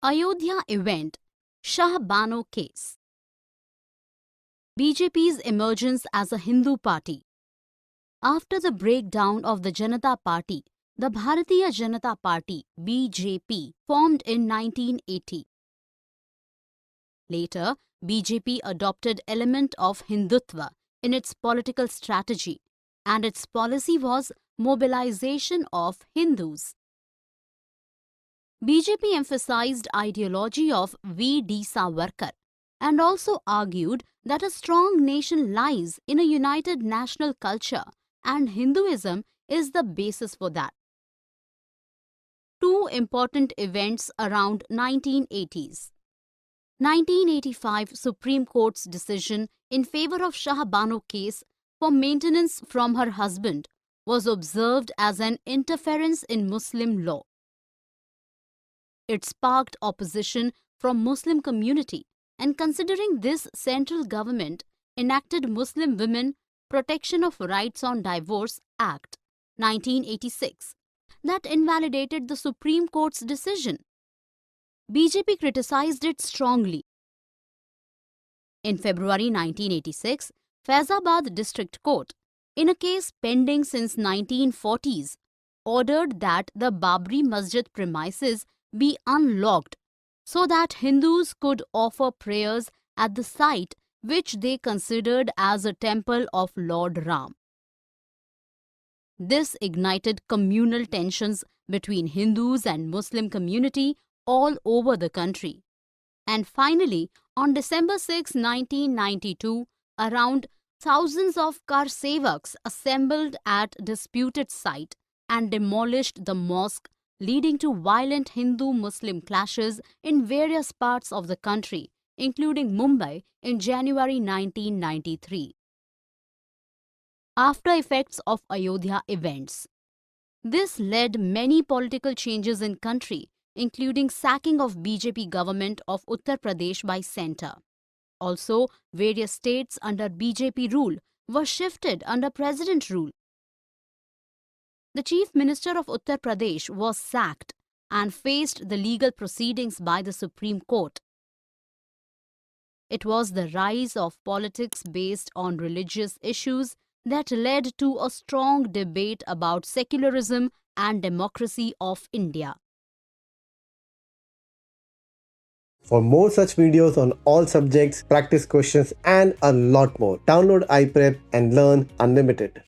Ayodhya event, Shah Bano case. BJP's emergence as a Hindu party. After the breakdown of the Janata Party, the Bharatiya Janata Party (BJP) formed in 1980. Later, BJP adopted element of Hindutva in its political strategy, and its policy was mobilization of Hindus. BJP emphasized ideology of V.D. Savarkar and also argued that a strong nation lies in a united national culture and Hinduism is the basis for that. Two important events around 1980s. 1985 Supreme Court's decision in favor of Shah Bano case for maintenance from her husband was observed as an interference in Muslim law. It sparked opposition from Muslim community, and considering this, central government enacted Muslim Women Protection of Rights on Divorce Act 1986 that invalidated the Supreme Court's decision. BJP criticized it strongly. In February 1986, Faizabad District Court, in a case pending since 1940s, ordered that the Babri Masjid premises be unlocked so that Hindus could offer prayers at the site which they considered as a temple of Lord Ram. This ignited communal tensions between Hindus and Muslim community all over the country. And finally, on December 6, 1992, around thousands of Karsevaks assembled at disputed site and demolished the mosque, leading to violent Hindu-Muslim clashes in various parts of the country, including Mumbai in January 1993. After effects of Ayodhya events. This led many political changes in country, including sacking of BJP government of Uttar Pradesh by centre. Also, various states under BJP rule were shifted under president rule. The Chief Minister of Uttar Pradesh was sacked and faced the legal proceedings by the Supreme Court. It was the rise of politics based on religious issues that led to a strong debate about secularism and democracy of India. For more such videos on all subjects, practice questions and a lot more, download iPrep and learn unlimited.